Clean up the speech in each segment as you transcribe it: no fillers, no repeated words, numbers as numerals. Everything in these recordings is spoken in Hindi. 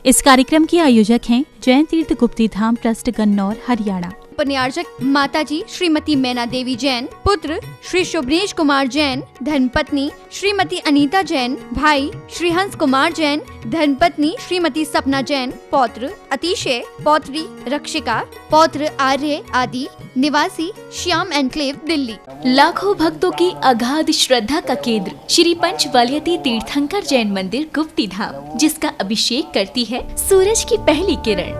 इस कार्यक्रम के आयोजक हैं जैन तीर्थ गुप्ती धाम ट्रस्ट गन्नौर हरियाणा। उपन्यासक माताजी श्रीमती मैना देवी जैन, पुत्र श्री शुभनेश कुमार जैन, धर्मपत्नी श्रीमती अनीता जैन, भाई श्री हंस कुमार जैन, धर्मपत्नी श्रीमती सपना जैन, पौत्र अतिशय, पौत्री रक्षिका, पौत्र आर्य आदि, निवासी श्याम एनक्लेव दिल्ली। लाखों भक्तों की अगाध श्रद्धा का केंद्र श्री पंचवल्यती तीर्थंकर जैन मंदिर गुप्ती धाम, जिसका अभिषेक करती है सूरज की पहली किरण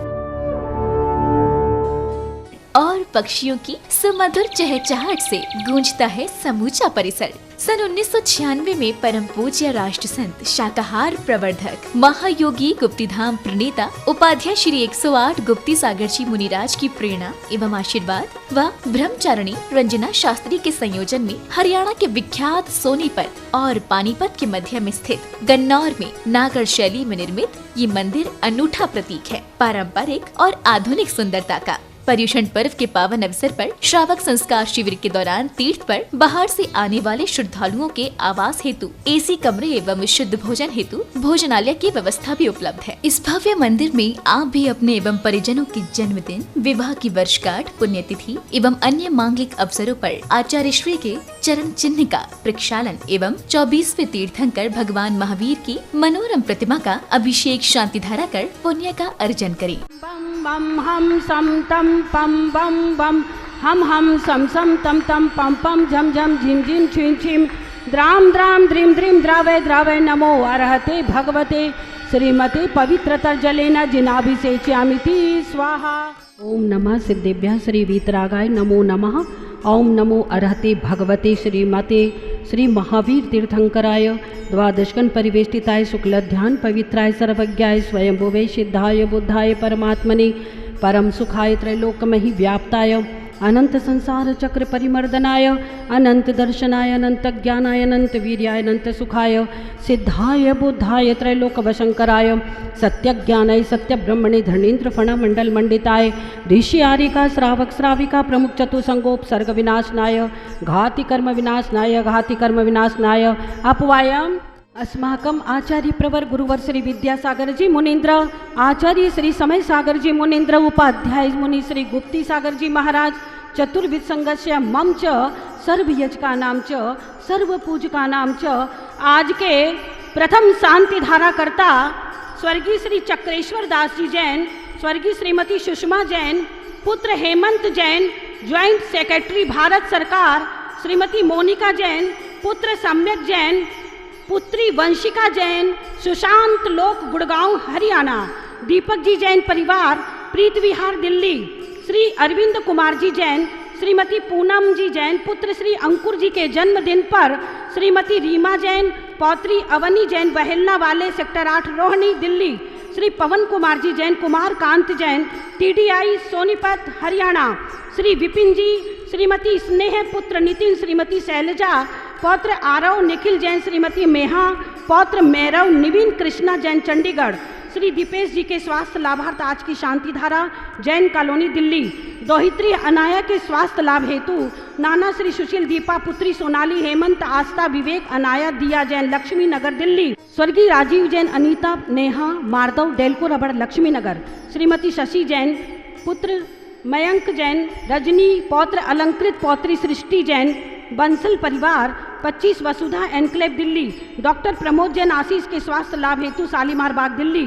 और पक्षियों की सुमधुर चहचहाहट से गूंजता है समूचा परिसर। सन 1996 में परम पूज्य राष्ट्र संत शाकाहार प्रवर्धक महायोगी गुप्तीधाम प्रणेता उपाध्याय श्री 108 गुप्ती सागर जी मुनिराज की प्रेरणा एवं आशीर्वाद व ब्रह्मचारिणी रंजना शास्त्री के संयोजन में हरियाणा के विख्यात सोनीपत और पानीपत के मध्य में स्थित गन्नौर में नागर शैली में निर्मित ये मंदिर अनूठा प्रतीक है पारंपरिक और आधुनिक सुंदरता का। पर्युषण पर्व के पावन अवसर पर श्रावक संस्कार शिविर के दौरान तीर्थ पर बाहर से आने वाले श्रद्धालुओं के आवास हेतु एसी कमरे एवं शुद्ध भोजन हेतु भोजनालय की व्यवस्था भी उपलब्ध है। इस भव्य मंदिर में आप भी अपने एवं परिजनों के जन्मदिन, विवाह की वर्षगांठ, पुण्यतिथि एवं अन्य मांगलिक अवसरों पर आचार्य श्री के चरण चिन्ह का प्रक्षालन एवं 24वें तीर्थंकर भगवान महावीर की मनोरम प्रतिमा का अभिषेक शांति धारा कर पुण्य का अर्जन करें। बम हम सम तम पम बम बम हम सम सम तम तम पम पम झम झम झिम झिम छिम छिम द्राम द्राम द्रीम द्रीम द्रावय द्रावय नमो अर्हते भगवते श्रीमते पवित्रतर जलेन जिनाभिषेच्यामिति स्वाहा। ओम नमः सिद्धेभ्यः श्री वीतरागाय नमो नमः। ओम नमो अर्हते भगवते श्रीमते श्री महावीर तीर्थंकराय द्वादशकन परिवेष्टिताय शुक्लध्यान पवित्राय सर्वज्ञाय स्वयंभुवे सिद्धाय बुद्धाय परमात्मने परम सुखाय त्रैलोक्यमहि व्याप्ताय अनंत संसार चक्र परिमर्दनाय अनंत दर्शनाय अनंत ज्ञानाय अनंत वीर्याय अनंत सुखाय सिद्धाय बुद्धाय त्रैलोक वशंकराय सत्य ज्ञानाय सत्य ब्रह्मणे धर्णेन्द्र फण मंडल मंडिताय ऋषि आरिका श्रावक श्राविका प्रमुख चतुसंगोप सर्ग विनाशनाय घाति कर्म विनाशनाय अपवायम अस्माकम आचार्य प्रवर गुरुवर श्री विद्यासागर जी मुनीन्द्र, आचार्य श्री समय सागर जी मुनीन्द्र, उपाध्याय मुनि श्री गुप्ती सागर जी महाराज, चतुर्विद संघस्य मम च सर्व यजकानां च सर्व पूजकानां च आज के प्रथम शांति धारा करता स्वर्गीय श्री चक्रेश्वर दास जी जैन, स्वर्गीय श्रीमती सुषमा जैन, पुत्र हेमंत जैन, ज्वाइंट सेक्रेटरी भारत सरकार श्रीमती मोनिका जैन, पुत्र सम्यक जैन, पुत्री वंशिका जैन, सुशांत लोक गुड़गांव हरियाणा, दीपक जी जैन परिवार प्रीत विहार दिल्ली, श्री अरविंद कुमार जी जैन, श्रीमती पूनम जी जैन, पुत्र श्री अंकुर जी के जन्मदिन पर श्रीमती रीमा जैन, पौत्री अवनी जैन बहेलना वाले सेक्टर 8 रोहिणी दिल्ली, श्री पवन कुमार जी जैन, कुमार कांत जैन, TDI सोनीपत हरियाणा, श्री विपिन जी, श्रीमती स्नेह, पुत्र नितिन, श्रीमती शैलजा, पौत्र आरव निखिल जैन, श्रीमती मेहा, पौत्र मैरव निविन कृष्णा जैन चंडीगढ़, श्री दीपेश जी के स्वास्थ्य लाभार्थ आज की शांति धारा जैन कॉलोनी दिल्ली, दोहित्री अनाया के स्वास्थ्य लाभ हेतु नाना श्री सुशील दीपा, पुत्री सोनाली, हेमंत, आस्था, विवेक, अनाया, दिया जैन लक्ष्मी नगर दिल्ली, स्वर्गीय राजीव जैन, अनीता, नेहा, मार्दव, डेलको रबड़ लक्ष्मी नगर, श्रीमती शशि जैन, पुत्र मयंक जैन, रजनी, पौत्र अलंकृत, पौत्री सृष्टि जैन, बंसल परिवार 25 वसुधा एनक्लेव दिल्ली, डॉक्टर प्रमोद जैन आशीष के स्वास्थ्य लाभ हेतु शालीमार बाग दिल्ली,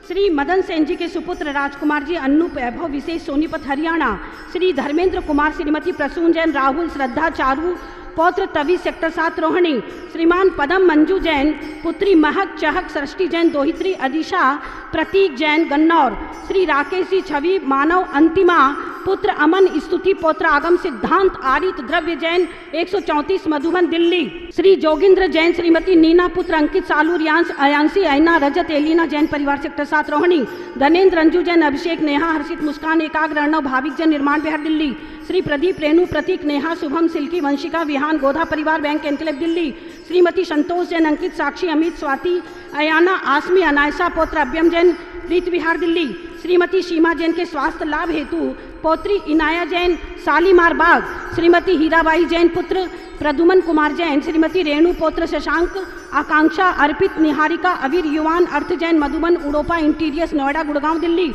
श्री मदन सेन जी के सुपुत्र राजकुमार जी, अन्नू वैभव विशेष सोनीपत हरियाणा, श्री धर्मेंद्र कुमार, श्रीमती प्रसून जैन, राहुल, श्रद्धा, चारू, पौत्र तवी सेक्टर 7 रोहिणी, श्रीमान पदम मंजू जैन, पुत्री महक, चहक, सृष्टि जैन, दोहित्री अदिशा, प्रतीक जैन गन्नौर, श्री राकेश जी, छवि, मानव, अंतिमा, पुत्र अमन, स्तुति, पौत्र आगम, सिद्धांत, आरित, द्रव्य जैन 134 मधुबन दिल्ली, श्री जोगिंद्र जैन, श्रीमती नीना, पुत्र अंकित, सालू, रियांश, अयांशी, ऐना, रजत, एलिना जैन परिवार सेक्टर 7 रोहिणी, धनेन्द्र, रंजू जैन, अभिषेक, नेहा, हर्षित, मुस्कान, एकाग्र, अर्णव, भाविक जैन निर्माण बिहार दिल्ली, श्री प्रदीप, रेणु, प्रतीक, नेहा, शुभम, सिल्की, वंशिका, विहान, गोधा परिवार बैंक एनक्लेव दिल्ली, श्रीमती संतोष जैन, अंकित, साक्षी, अमित, स्वाति, अयाना, आसमी, अनायसा, पौत्र अभ्यम जैन प्रीत विहार दिल्ली, श्रीमती सीमा जैन के स्वास्थ्य लाभ हेतु पौत्री इनाया जैन शालीमार बाग, श्रीमती हीराबाई जैन, पुत्र प्रदुमन कुमार जैन, श्रीमती रेणु पौत्र शशांक, आकांक्षा, अर्पित, निहारिका, अवीर, युवान, अर्थ जैन, मधुबन, उड़ोपा इंटीरियर्स, नोएडा, गुड़गांव, दिल्ली।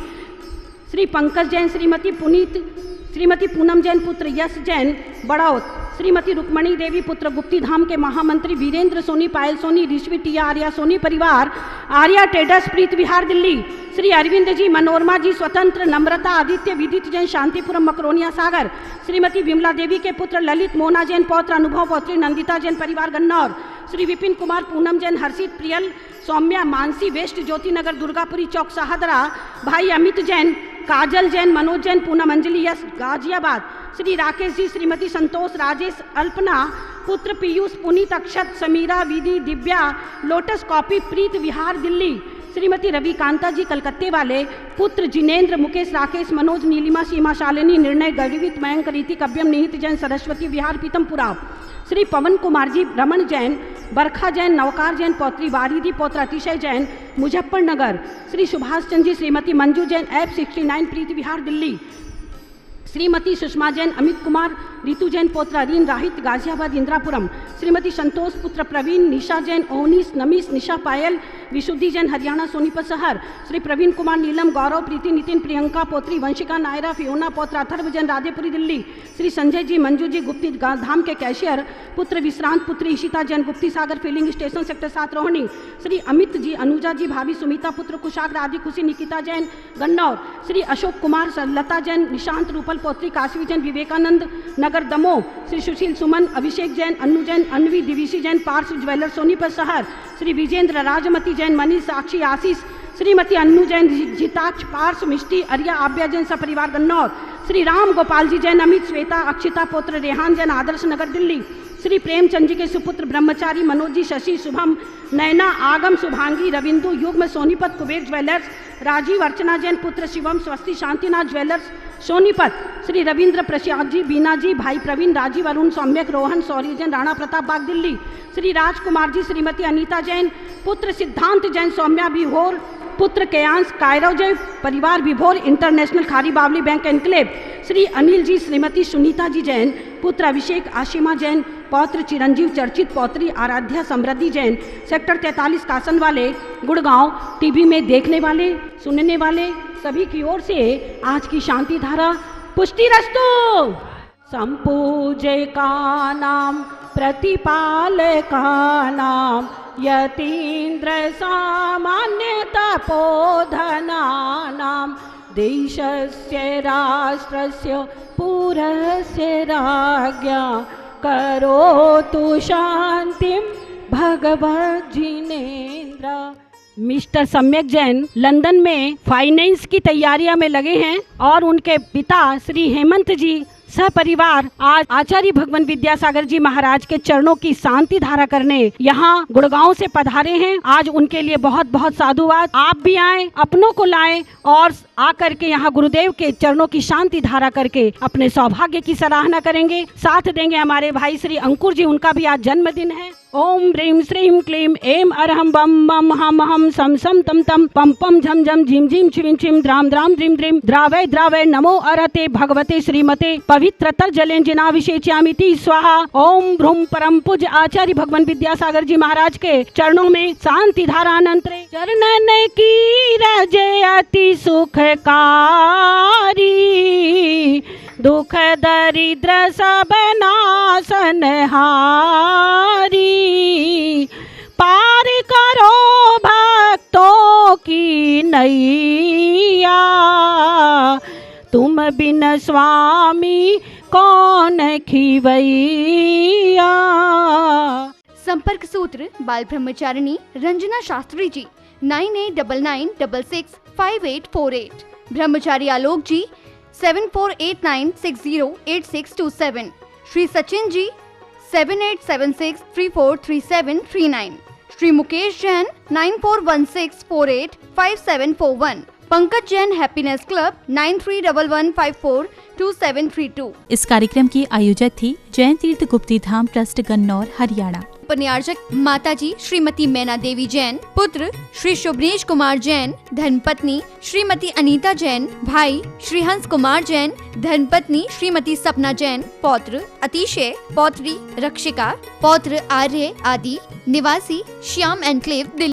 श्री पंकज जैन, श्रीमती पुनीत, श्रीमती पूनम जैन पुत्र यश जैन, बड़ौत। श्रीमती रुक्मणी देवी पुत्र गुप्ती धाम के महामंत्री वीरेंद्र सोनी, पायल सोनी, ऋषि टिया, आर्या सोनी परिवार, आर्या ट्रेडर्स, प्रीत विहार, दिल्ली। श्री अरविंद जी, मनोरमा जी, स्वतंत्र, नम्रता, आदित्य, विदित जैन, शांतिपुरम, मकरोनिया सागर। श्रीमती विमला देवी के पुत्र ललित, मोना जैन पौत्र, अनुभव पौत्री, नंदिता जैन परिवार, गन्नौर। श्री विपिन कुमार, पूनम जैन, हर्षित, प्रियल, सौम्या, मानसी, वेस्ट ज्योति नगर, दुर्गापुरी चौक, शाहदरा। भाई अमित जैन, काजल जैन, मनोज जैन, पूनम अंजलि यश, गाजियाबाद। श्री राकेश जी, श्रीमती संतोष, राजेश, अल्पना, पुत्र पीयूष, पुनीत, अक्षत, समीरा, विधि, दिव्या, लोटस कॉपी, प्रीत विहार, दिल्ली। श्रीमती रवि कांता जी, कलकत्ते वाले, पुत्र जिनेंद्र, मुकेश, राकेश, मनोज, नीलिमा, सीमा, शालिनी, निर्णय, गरीवित, मयंक, रीति, कव्यम, निहित जैन, सरस्वती विहार, पीतमपुरा। श्री पवन कुमार जी, रमन जैन, बरखा जैन, नवकार जैन, पौत्री वारिधि, पौत्र अतिशय जैन, मुजफ्फरनगर। श्री सुभाष चंद्र जी, श्रीमती मंजू जैन, एफ 69, प्रीति विहार, दिल्ली। श्रीमती सुषमा जैन, अमित कुमार, रितु जैन, पौत्र अरीन, राहित, गाजियाबाद, इंदिरापुरम। श्रीमती संतोष पुत्र प्रवीण, निशा जैन, ओहनीस, नमीस, निशा, पायल, विशुद्धि जैन, हरियाणा, सोनीपत शहर। श्री प्रवीण कुमार, नीलम, गौरव, प्रीति, नितिन, प्रियंका, पौत्री वंशिका, नायरा, फियोना, पौत्र अथर्व जैन, राधेपुरी, दिल्ली। श्री संजय जी, मंजू जी, गुप्ती धाम के कैशियर, पुत्र विश्रांत, पुत्री Ishita Jain, Gupti Sagar filling station, sector 7, Rohini. Shri Amit ji, Anuja ji, भाभी सुमिता, पुत्र कुशाग्र, आदि खुशी, निकिता जैन, गन्नौर। श्री अशोक कुमार, लता जैन, निशांत, रूपल, पौत्री काशवी जैन, विवेकानंद नगर, दमोह। श्री सुशील सुमन, अभिषेक जैन, अन्नू जैन, अन्वी, दिविशी जैन, पार्स ज्वेलर, सोनीपत शहर। श्री विजेंद्र, राजमती जैन, मनीष, साक्षी, आशीष। श्रीमती अन्नू जैन, जिताक्ष, पार्स, मिष्टी, अरिया, आब्या जैन, सपरिवार, गन्नौर। श्री राम गोपाल जी जैन, अमित, श्वेता, अक्षिता, पुत्र रेहान जैन, आदर्श नगर, दिल्ली। श्री प्रेमचंद जी के सुपुत्र ब्रह्मचारी, मनोज जी, शशि, शुभम, नैना, आगम, शुभांगी, रविंदु, युग्म, सोनीपत, कुबेर ज्वेलर्स। राजीव, अर्चना जैन, पुत्र शिवम, स्वस्ति, शांतिनाथ ज्वेलर्स, सोनीपत। श्री रविंद्र प्रसाद जी, बीना जी, भाई प्रवीण, राजीव, अरुण, सौम्यक, रोहन, सौर्य जैन, राणा प्रताप बाग, दिल्ली। श्री राजकुमार जी, श्रीमती अनीता जैन, पुत्र सिद्धांत जैन, सौम्या विभोर, पुत्र केयांश, कायरव जैन परिवार, विभोर इंटरनेशनल, खारी बावली बैंक एनक्लेव। श्री अनिल जी, श्रीमती सुनीता जी जैन, पुत्र अभिषेक, आशिमा जैन, पौत्र चिरंजीव, चर्चित, पौत्री आराध्या, समृद्धि जैन, सेक्टर 43, कासन वाले, गुड़गांव। टीवी में देखने वाले, सुनने वाले सभी की ओर से आज की शांति धारा पुष्टिरस्तु। संपूजकानां प्रतिपालकानां यतीन्द्र सामान्य तपोधनानां देशस्य राष्ट्रस्य पुरस्य राज्ञा करोतु शांतिं भगवज्जिनेन्द्र। मिस्टर सम्यक जैन लंदन में फाइनेंस की तैयारियां में लगे हैं और उनके पिता श्री हेमंत जी सहपरिवार आज आचार्य भगवान विद्यासागर जी महाराज के चरणों की शांति धारा करने यहाँ गुड़गांव से पधारे हैं। आज उनके लिए बहुत बहुत साधुवाद। आप भी आए, अपनों को लाएं और आकर के यहाँ गुरुदेव के चरणों की शांति धारा करके अपने सौभाग्य की सराहना करेंगे। साथ देंगे हमारे भाई श्री अंकुर जी, उनका भी आज जन्मदिन है। ओम ह्रीं श्रीं क्लीं ऐं अरहं बम बम हम हम सम सम तम तम पम पम झम झम झिम झिम छिम छिम द्राम द्राम द्रीम द्रीम द्रावय द्रावय नमो अरहते भगवते श्रीमते पवित्रतर जलेन जिनाभिषेच्यामिति स्वाहा। ओम भ्रूम परम पूज्य आचार्य भगवान विद्यासागर जी महाराज के चरणों में शांति धारा अनंतरे। चरणन की रजे अति सुखकारी, दुख दरिद्र सब नाशनहारी, पार करो भक्तों की नैया, तुम बिन स्वामी कौन खिवैया। संपर्क सूत्र बाल ब्रह्मचारिणी रंजना शास्त्री जी 9899665848। ब्रह्मचारी आलोक जी 7489608627। श्री सचिन जी 7876343739। श्री मुकेश जैन 9416485741। Pankaj Jain happiness club 9311542732। इस कार्यक्रम की आयोजक थी जैन तीर्थ गुप्ती धाम ट्रस्ट, गन्नौर, हरियाणा। उपन्यासक माताजी श्रीमती मैना देवी जैन, पुत्र श्री शुभ्रेश कुमार जैन, धर्मपत्नी श्रीमती अनीता जैन, भाई श्री हंस कुमार जैन, धर्मपत्नी श्रीमती सपना जैन, पौत्र अतिशय, पौत्री रक्षिका, पौत्र आर्य आदि, निवासी श्याम एनक्लेव, दिल्ली।